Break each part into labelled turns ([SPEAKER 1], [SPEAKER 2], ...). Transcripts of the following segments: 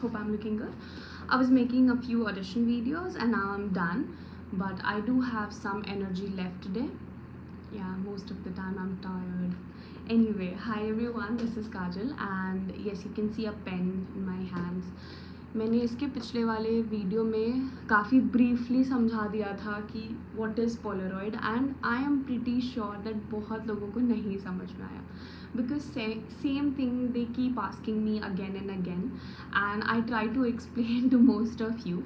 [SPEAKER 1] Hope I'm looking good. I was making a few audition videos and now I'm done, but I do have some energy left today. Yeah, most of the time I'm tired. Anyway, hi everyone, this is Kajal and yes, you can see a pen in my hands. मैंने इसके पिछले वाले video में काफ़ी briefly समझा दिया था कि what is Polaroid and I am pretty sure that बहुत लोगों को नहीं समझ में आया because same thing they keep asking me again and again and I try to explain to most of you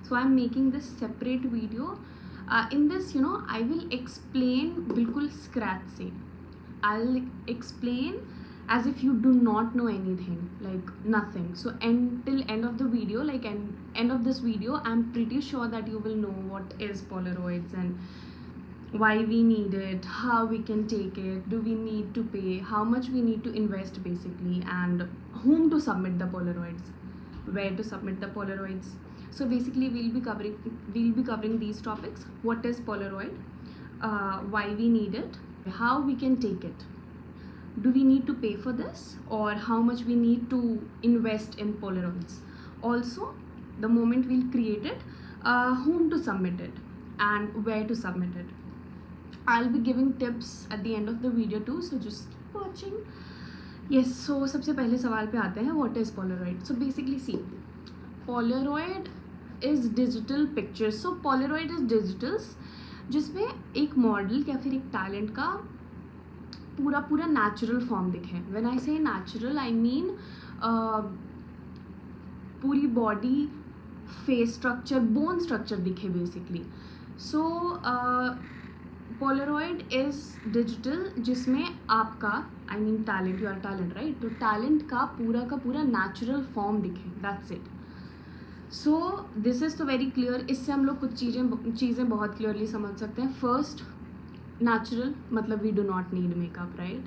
[SPEAKER 1] so I am making this separate video in this I will explain बिल्कुल scratch से I will explain as if you do not know anything, like nothing. So until end of the video, like end of this video, I'm pretty sure that you will know what is Polaroids and why we need it, how we can take it, do we need to pay, how much we need to invest basically, and whom to submit the Polaroids, where to submit the Polaroids. So basically we'll be covering these topics: what is Polaroid, why we need it, how we can take it, do we need to pay for this, or how much we need to invest in Polaroids. Also, the moment we'll create it, whom to submit it and where to submit it. I'll be giving tips at the end of the video too, so just keep watching. Yes, so सबसे पहले सवाल पे आते हैं, what is Polaroid? So basically see, Polaroid is digital pictures. So Polaroid is digitals जिसमें एक model या फिर एक टैलेंट का पूरा नेचुरल फॉर्म दिखे. When I say natural I mean पूरी body, face structure, bone structure दिखे basically. So polaroid is digital जिसमें आपका I mean talent, you are talent right, तो टैलेंट का पूरा नेचुरल फॉर्म दिखे, that's it. So this is तो very clear. इससे हम लोग कुछ चीज़ें बहुत क्लियरली समझ सकते हैं. फर्स्ट, natural मतलब we do not need makeup, right?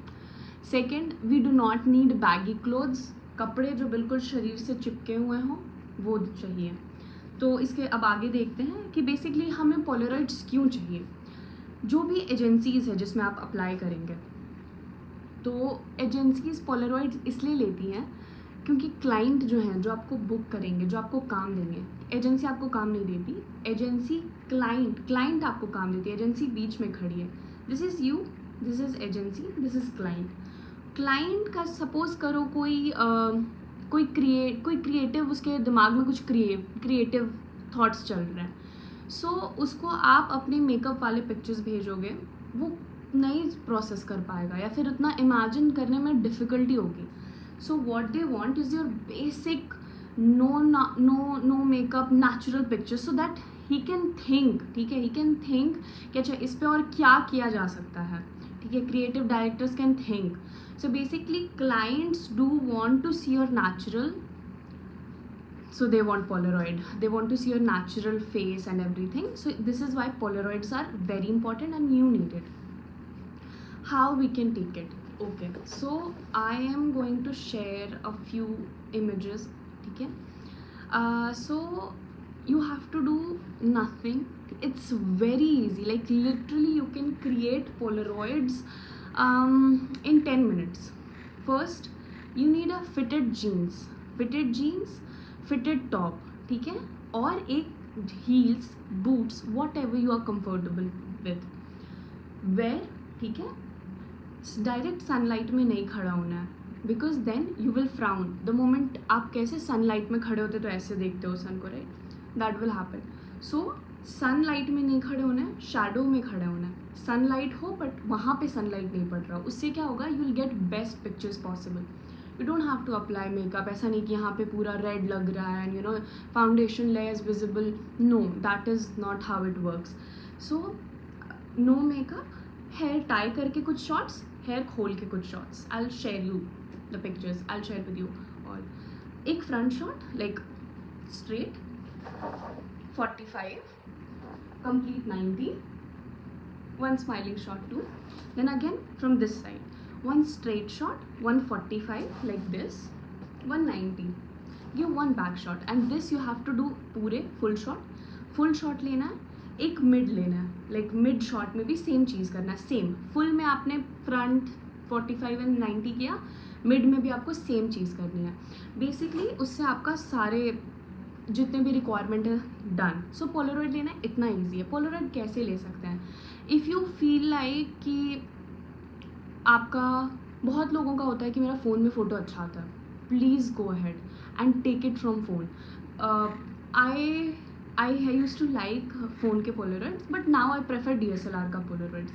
[SPEAKER 1] Second, we do not need baggy clothes. कपड़े जो बिल्कुल शरीर से चिपके हुए हों वो चाहिए. तो इसके अब आगे देखते हैं कि बेसिकली हमें पोलरॉइड्स क्यों चाहिए. जो भी एजेंसीज़ है जिसमें आप अप्लाई करेंगे, तो एजेंसीज़ पोलरॉइड्स इसलिए लेती हैं क्योंकि क्लाइंट जो हैं, जो आपको बुक करेंगे, जो आपको काम देंगे, एजेंसी आपको काम नहीं देती, एजेंसी क्लाइंट आपको काम देती है. एजेंसी बीच में खड़ी है. This is you, this is agency, this is client का सपोज करो कोई क्रिएटिव, उसके दिमाग में कुछ क्रिएटिव थॉट्स चल रहे हैं. सो उसको आप अपने मेकअप वाले पिक्चर्स भेजोगे, वो नहीं प्रोसेस कर पाएगा या फिर उतना इमेजिन करने में डिफ़िकल्टी होगी. So what they want is your basic no makeup natural picture so that he can think, ठीक है, he can think कि अच्छा इस पे और क्या किया जा सकता है, ठीक है. Creative directors can think. So basically clients do want to see your natural, so they want Polaroid. They want to see your natural face and everything. So this is why Polaroids are very important and you need it. How we can take it? Okay, so I am going to share a few images, ठीक है. So you have to do nothing. It's very easy, like literally you can create Polaroids in 10 minutes. First, you need a fitted jeans, fitted top, ठीक है, और एक heels, boots, whatever you are comfortable with. Wear, ठीक है. Direct sunlight में नहीं खड़ा होना है because then you will frown. The moment आप कैसे सनलाइट में खड़े होते तो ऐसे देखते हो सन को, right, that will happen. So sunlight में नहीं खड़े होना है, शैडो में खड़े होना है. सनलाइट हो बट वहाँ पे सनलाइट नहीं पड़ रहा. उससे क्या होगा, you will get best pictures possible. You don't have to apply makeup. ऐसा नहीं कि यहाँ पे पूरा रेड लग रहा है and you know foundation layers visible. No, that is not how it works. So no makeup, hair tie करके कुछ शॉट्स, हेयर खोल के कुछ shots. I will share you the pictures, I will share with you all. एक front shot like straight 45, complete 90, one smiling shot too. Then again from this side, one straight shot, 145 like this, 190. Give one back shot and this you have to do पूरे full shot लेना है. एक mid लेना है, like mid shot में भी same चीज़ करना है. सेम फुल में आपने फ्रंट 45 एंड 90 किया, मिड में भी आपको सेम चीज़ करनी है. बेसिकली उससे आपका सारे जितने भी रिक्वायरमेंट है डन. सो पोलरॉइड लेना इतना ईजी है. पोलरॉइड कैसे ले सकते हैं? इफ़ यू फील लाइक कि आपका, बहुत लोगों का होता है कि मेरा फ़ोन में फ़ोटो अच्छा आता है, please go ahead and take it from phone. I use to like phone के polaroids, but now I prefer DSLR का polaroids.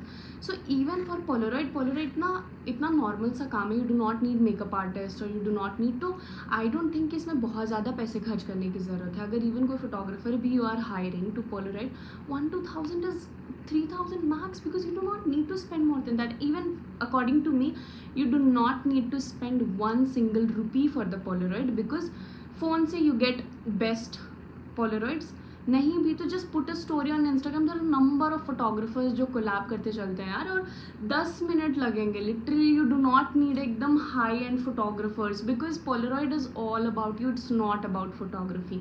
[SPEAKER 1] So even for polaroid ना इतना नॉर्मल सा काम है. You do not need makeup artist और you do not need to, I don't think कि इसमें बहुत ज़्यादा पैसे खर्च करने की ज़रूरत है. अगर इवन कोई फोटोग्राफर भी you are hiring to Polaroid, 1-2,000 is 3,000 max, because you do not need to spend more than that. Even according to me, you do not need to spend one single rupee for the Polaroid, because phone से you get best Polaroids. नहीं भी तो just put a story on Instagram. there are a number of photographers जो collab करते चलते हैं यार, और 10 मिनट लगेंगे literally. you do not need एकदम high end photographers, because Polaroid is all about you, it's not about photography.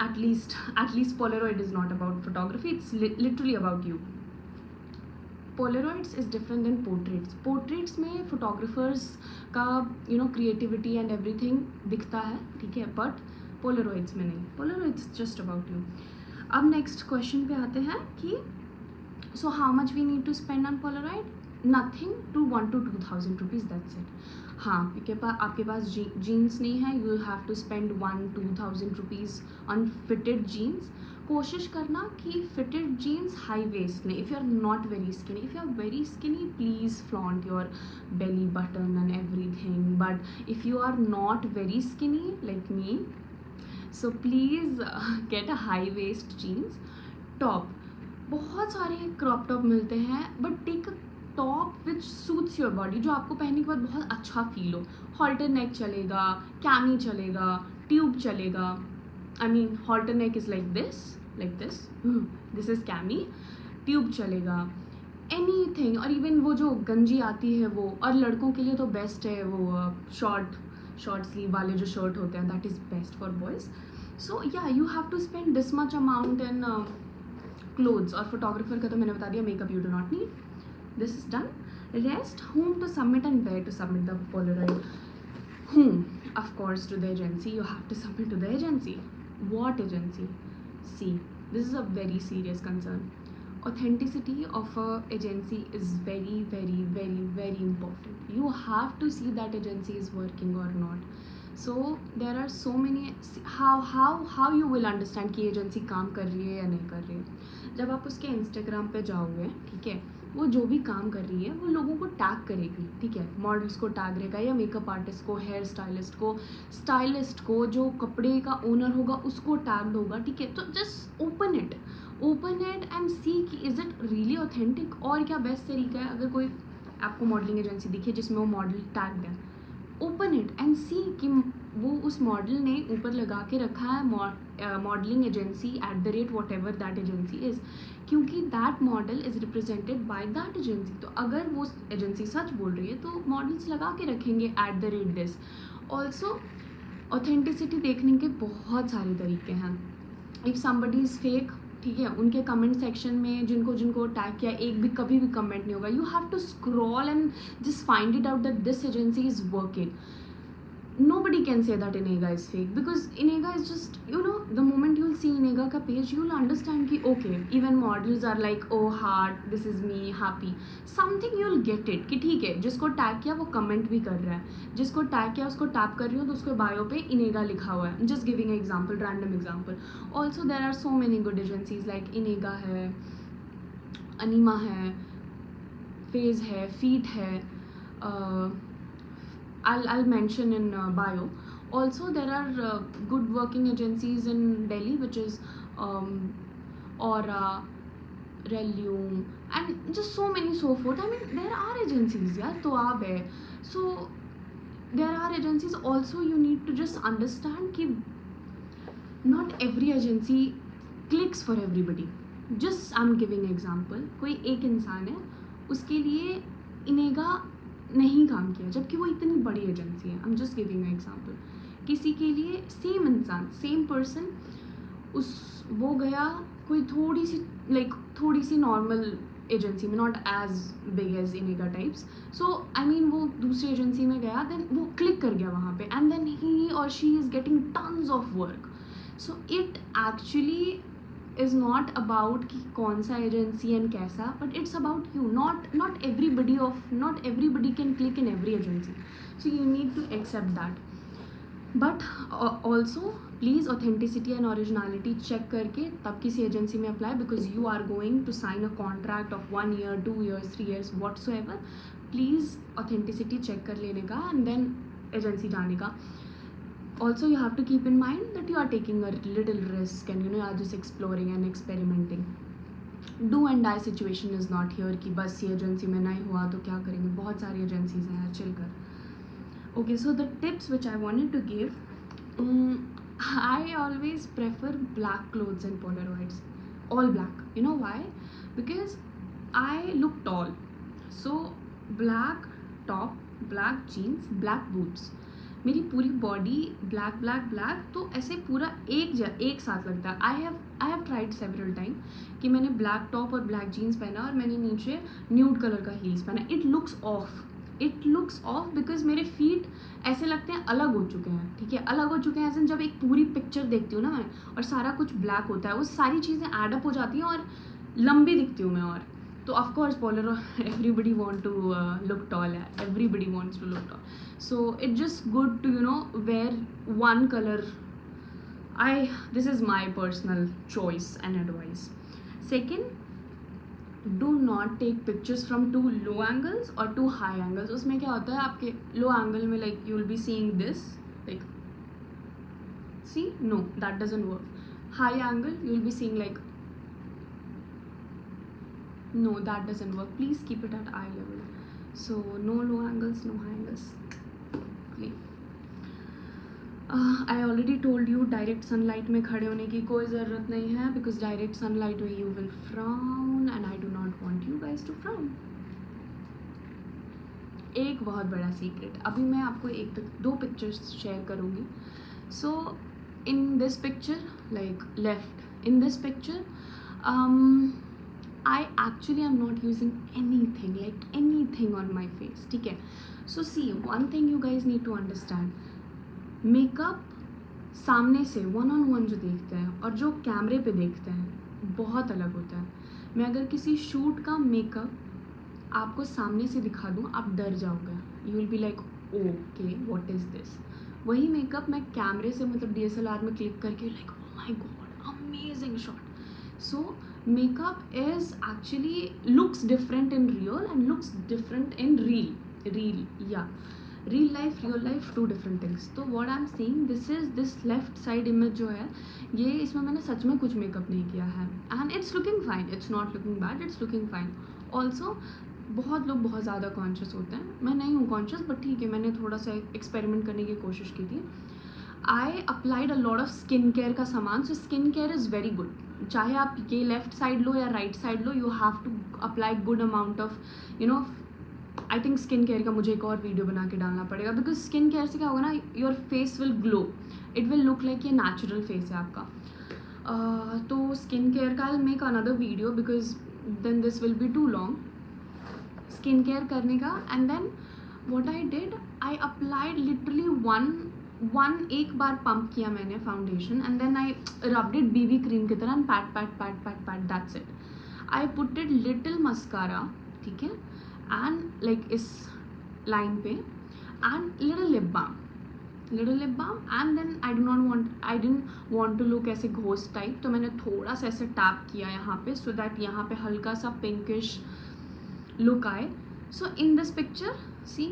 [SPEAKER 1] At least Polaroid is not about photography, it's literally about you. Polaroids is different than portraits में photographers का creativity and everything दिखता है, ठीक है, but Polaroids में नहीं. Polaroids just about you. अब next question पे आते हैं कि so how much we need to spend on Polaroid? Nothing to 1 to 2,000 rupees, that's it. हाँ, आपके पास जीन्स नहीं है, you have to spend 1-2,000 rupees on fitted jeans. कोशिश करना कि फिटेड जीन्स हाई वेस्ट नहीं. If you are not very skinny, if you are very skinny, please flaunt your belly button and everything. But if you are not very skinny like me, so please get a high waist jeans. Top, बहुत सारे crop top मिलते हैं, but take top which suits your body, जो आपको पहनने के बाद बहुत अच्छा फील हो. हॉल्टर नेक चलेगा, कैमी चलेगा, ट्यूब चलेगा. I mean halter neck is like this this is chemo. Tube चलेगा, एनीथिंग. और इवन वो जो गंजी आती है वो, और लड़कों के लिए तो बेस्ट है वो शॉर्ट स्लीव वाले जो शर्ट होते हैं, that is best for boys. So या you have to spend this much amount in clothes. और फोटोग्राफर का तो मैंने बता दिया, makeup you do not need. This is done. Rest, whom to submit and where to submit the Polaroid. Whom? Of course to the agency. You have to submit to the agency. What agency? See, this is a very serious concern. Authenticity of a agency is very, very, very, very important. You have to see that agency is working or not. So there are so many. How you will understand कि agency काम कर रही है या नहीं कर रही है? जब आप उसके Instagram पे जाओगे, ठीक है, वो जो भी काम कर रही है वो लोगों को टैग करेगी, ठीक है. मॉडल्स को टैग रहेगा, या मेकअप आर्टिस्ट को, हेयर स्टाइलिस्ट को, जो कपड़े का ओनर होगा उसको टैग होगा, ठीक है. तो जस्ट ओपन इट एंड सी कि इज़ इट रियली ऑथेंटिक. और क्या बेस्ट तरीका है, अगर कोई आपको मॉडलिंग एजेंसी दिखे जिसमें वो मॉडल टैग है, ओपन इट एंड सी कि वो उस मॉडल ने ऊपर लगा के रखा है modelling agency @whatever that agency is, क्योंकि that model is represented by that agency. तो अगर वो एजेंसी सच बोल रही है तो मॉडल्स लगा के रखेंगे @this. ऑल्सो ऑथेंटिसिटी देखने के बहुत सारे तरीके हैं. इफ़ समबडी इज़ फेक, ठीक है, उनके कमेंट सेक्शन में जिनको टैग किया, एक भी कभी भी कमेंट नहीं होगा. You have to scroll and just find it out that this agency is working. Nobody can say that Inega is fake, because Inega is just, the moment you'll see Inega ka page, you'll understand ki okay, even models are like, oh heart, this is me, happy, something you'll get it कि ठीक है, जिसको tag किया वो comment भी कर रहा है, जिसको टैग किया उसको टैप कर रही हो तो उसके बायो पे Inega लिखा हुआ है. Just giving example, random example. Also there are so many good agencies like Inega है, अनिमा है, फेज है, फीट है. I'll mention in bio. Also, there are good working agencies in Delhi, which is Aura, Relium, and just so many so forth. I mean, there are agencies, yeah, to aap hai. So there are agencies. Also, you need to just understand कि not every agency clicks for everybody. Just I'm giving example. कोई एक इंसान है, उसके लिए Inega नहीं काम किया, जबकि वो इतनी बड़ी एजेंसी है. आई एम जस्ट गिविंग एग्जांपल. किसी के लिए सेम इंसान, सेम पर्सन, वो गया कोई थोड़ी सी नॉर्मल एजेंसी में, not as big as Inega types. So I mean वो दूसरी एजेंसी में गया, देन वो क्लिक कर गया वहाँ पे, एंड देन ही और she is getting tons of work. So it actually is not about कि कौन सा एजेंसी एंड कैसा, but it's about you. Not everybody can click in every agency, so you need to accept that. But also please authenticity and originality check करके तब किसी एजेंसी में apply, because you are going to sign a contract of 1 year 2 years 3 years whatsoever. Please authenticity check कर लेने का and then agency जाने का. Also you have to keep in mind that you are taking a little risk and you are just exploring and experimenting. Do and die situation is not here कि बस ये agency में नहीं हुआ तो क्या करेंगे, बहुत सारी एजेंसीज हैं, चिल कर. Okay, so the tips which I wanted to give, I always prefer black clothes and Polaroids, all black. You know why? Because I look tall, so black top, black jeans, black boots. मेरी पूरी body black black black, तो ऐसे पूरा एक साथ लगता है. I have tried several time कि मैंने ब्लैक टॉप और ब्लैक जीन्स पहना और मैंने नीचे न्यूड कलर का हील्स पहना. इट लुक्स ऑफ बिकॉज मेरे फीट ऐसे लगते हैं अलग हो चुके हैं. ठीक है, अलग हो चुके हैं ऐसे. जब एक पूरी पिक्चर देखती हूँ ना मैं और सारा कुछ ब्लैक होता है, वो सारी चीज़ें एडअप हो जाती हैं और लंबी दिखती हूँ मैं. और तो of course polar everybody want to look tall है, everybody wants to look tall. So it's just good to wear one color. This is my personal choice and advice. Second, do not take pictures from too low angles or too high angles. उसमें क्या होता है, आपके low angle में like you will be seeing this, like see, no, that doesn't work. High angle you will be seeing like, no, that doesn't work. Please keep it at eye level. So no low angles, no high angles. I already told you direct sunlight में खड़े होने की कोई ज़रूरत नहीं है, because direct sunlight में you will frown and I do not want you guys to frown. एक बहुत बड़ा सीक्रेट, अभी मैं आपको दो पिक्चर्स शेयर करूँगी. So in this picture, like left in this picture, I actually am not using anything on my face. ठीक है. So see, one thing you guys need to understand, makeup सामने से 1-on-1 जो देखते हैं और जो कैमरे पे देखते हैं बहुत अलग होता है. मैं अगर किसी शूट का मेकअप आपको सामने से दिखा दूँ, आप डर जाओगे. You will be like okay what is this. वही मेकअप मैं कैमरे से मतलब DSLR में क्लिक करके like oh my God amazing shot. So makeup is actually looks different in real and looks different in real real life, two different things. So what I'm saying, this left side image जो है, ये इसमें मैंने सच में कुछ makeup नहीं किया है and it's looking fine, it's not looking bad, it's looking fine. Also बहुत लोग बहुत ज़्यादा कॉन्शियस होते हैं, मैं नहीं हूँ कॉन्शियस, बट ठीक है, मैंने थोड़ा सा एक्सपेरिमेंट करने की कोशिश की थी. I applied a lot of skin care का सामान. So skin care is very good, चाहे आप ये लेफ्ट साइड लो या राइट साइड लो, you have to apply good amount of I think skin care का मुझे एक और वीडियो बना के डालना पड़ेगा, बिकॉज स्किन केयर से क्या होगा ना, your face will glow, it will look like ये नेचुरल फेस है आपका. तो स्किन केयर का I make another video because then this will be too long. Skin care करने का and then what I did, I applied literally एक बार pump किया मैंने foundation and then I rubbed it BB cream की तरह and pat, that's it. I put it little mascara, ठीक है, एंड लाइक इस लाइन पे, and little lip balm and then I didn't want to look ऐसे ghost type, तो मैंने थोड़ा सा ऐसे टैप किया यहाँ पे सो दैट यहाँ पे हल्का सा पिंकिश लुक आए. So in this picture see,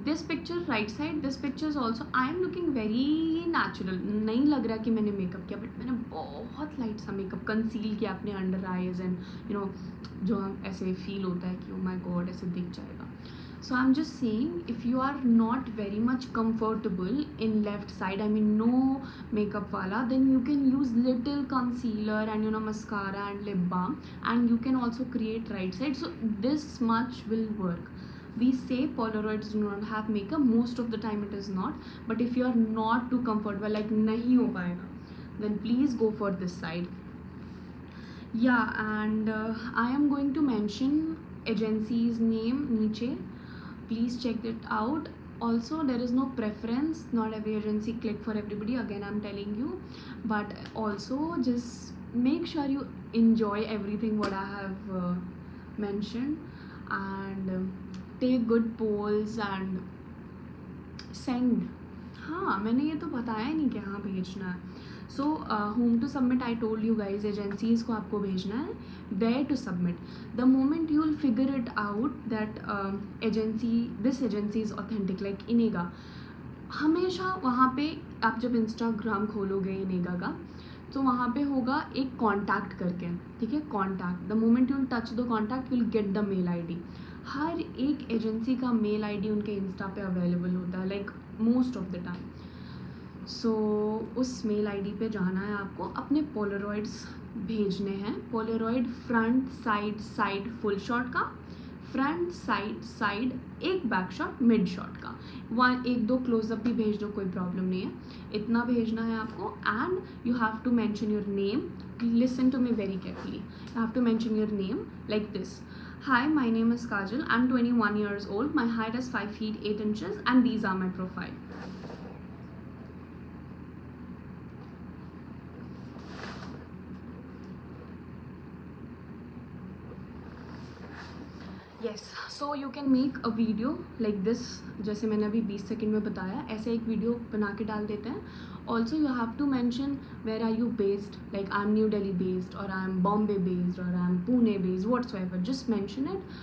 [SPEAKER 1] this picture right side, this picture is also I am looking very natural. नहीं लग रहा कि मैंने मेकअप किया, बट मैंने बहुत लाइट सा मेकअप कंसील किया अपने अंडर आईज एंड जो ऐसे फील होता है कि ओ माय गॉड ऐसे दिख जाएगा. So I am just saying, if you are not very much comfortable in left side, I mean no makeup वाला, then you can use little concealer and mascara and lip balm, and you can also create right side. So this much will work. We say Polaroids do not have makeup, most of the time it is not, but if you are not too comfortable, like nahi ho payega, then please go for this side. Yeah, and I am going to mention agency's name niche. Please check it out. Also, there is no preference. Not every agency click for everybody. Again, I'm telling you, but also just make sure you enjoy everything what I have mentioned, and take good polls and send. हाँ, मैंने ये तो बताया नहीं कि हाँ भेजना है. So how to submit I told you guys agencies को आपको भेजना है. Where to submit, the moment you will figure it out that this agency is authentic like Inega, हमेशा वहाँ पे आप जब इंस्टाग्राम खोलोगे इनेगा का, तो वहाँ पे होगा एक कॉन्टैक्ट करके, ठीक है, contact. The moment you will touch the contact you will get the mail ID. हर एक एजेंसी का मेल ID उनके इंस्टा पे अवेलेबल होता है, like most of the time. So उस मेल ID पे जाना है आपको, अपने पोलरॉइड्स भेजने हैं. Polaroid front side full shot का, फ्रंट साइड एक बैक शॉट मिड शॉट का, वन एक दो क्लोजअप भी भेज दो, कोई प्रॉब्लम नहीं है. इतना भेजना है आपको. And you have to mention your name. Listen to me very carefully. You have to mention your name like this. Hi, my name is Kajal. I'm 21 years old. My height is 5 feet 8 inches and these are my profile. Yes, so you can make a video like this. जैसे मैंने अभी 20 second में बताया, ऐसे एक video बना के डाल देते हैं. Also you have to mention where are you based, like I'm New Delhi based or I'm Bombay based or I'm Pune based, whatsoever. Just mention it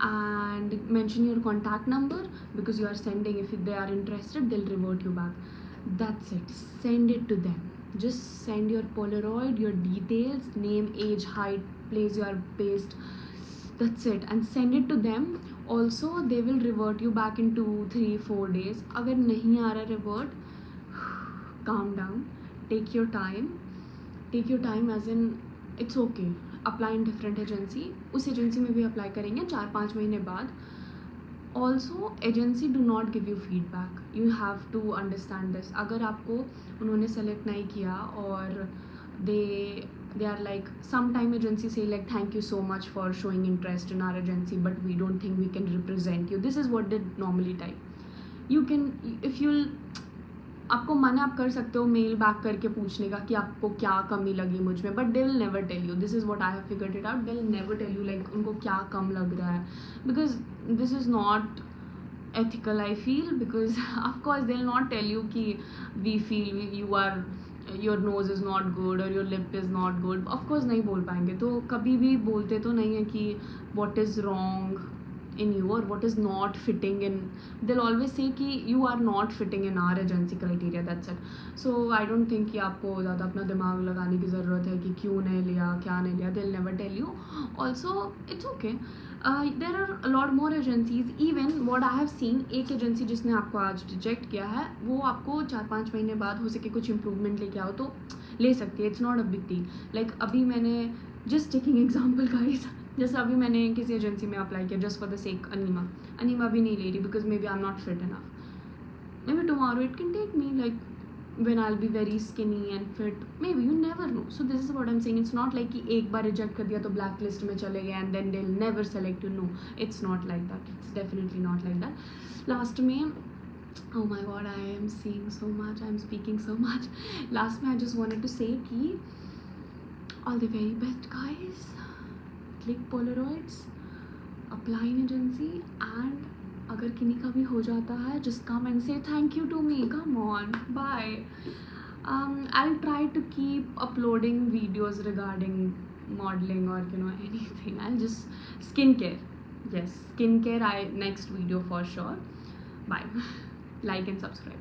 [SPEAKER 1] and mention your contact number because you are sending. If they are interested, they'll revert you back. That's it. Send it to them. Just send your Polaroid, your details, name, age, height, place you are based. That's it, and send it to them. Also they will revert you back in 2-3-4 days. अगर नहीं आ रहा revert, calm down, take your time as in it's okay. Apply in different agency. उस agency में भी apply करेंगे 4-5 महीने बाद. Also agency do not give you feedback. You have to understand this. अगर आपको उन्होंने select नहीं किया और they are like, sometime agency say like thank you so much for showing interest in our agency but we don't think we can represent you. This is what they normally type. You can, if you'll, आपको मना आप कर सकते हो mail back करके पूछने का कि आपको क्या कमी लगी मुझ में, but they will never tell you. This is what I have figured it out. They will never tell you like उनको क्या कम लग रहा है, because this is not ethical I feel, because of course they'll not tell you कि we feel you are, your nose is not good or your lip is not good. of course नहीं बोल पाएंगे, तो कभी भी बोलते तो नहीं है कि what is wrong in you or what is not fitting in. they'll always say कि you are not fitting in our agency criteria. that's it. so I don't think कि आपको ज़्यादा अपना दिमाग लगाने की ज़रूरत है कि क्यों नहीं लिया क्या नहीं लिया. they'll never tell you. also it's okay. There are a lot more agencies. Even what I have seen, एक एजेंसी जिसने आपको आज रिजेक्ट किया है वो आपको 4-5 महीने बाद हो सके कुछ इंप्रूवमेंट लेके आओ तो ले सकती है. It's not a big deal. Like अभी मैंने जस्ट टेकिंग एग्जाम्पल गाइस, जैसे अभी मैंने किसी एजेंसी में अप्लाई किया जस्ट फॉर द सेक अनीमा भी नहीं ले रही because maybe I am not fit enough. Maybe tomorrow it can take me like when I'll be very skinny and fit, maybe, you never know. so this is what I'm saying. it's not like कि एक बार reject कर दिया तो black list में चले गए and then they'll never select you. no, it's not like that. it's definitely not like that. last में, oh my god, I am saying so much, I'm speaking so much. last में I just wanted to say कि all the very best guys. click Polaroids, apply in agency, and अगर किन्हीं का भी हो जाता है just come and say thank you to me. come on, bye. I'll try to keep uploading videos regarding modeling or anything. I'll just skincare. yes, skincare, next video for sure. Bye. like and subscribe.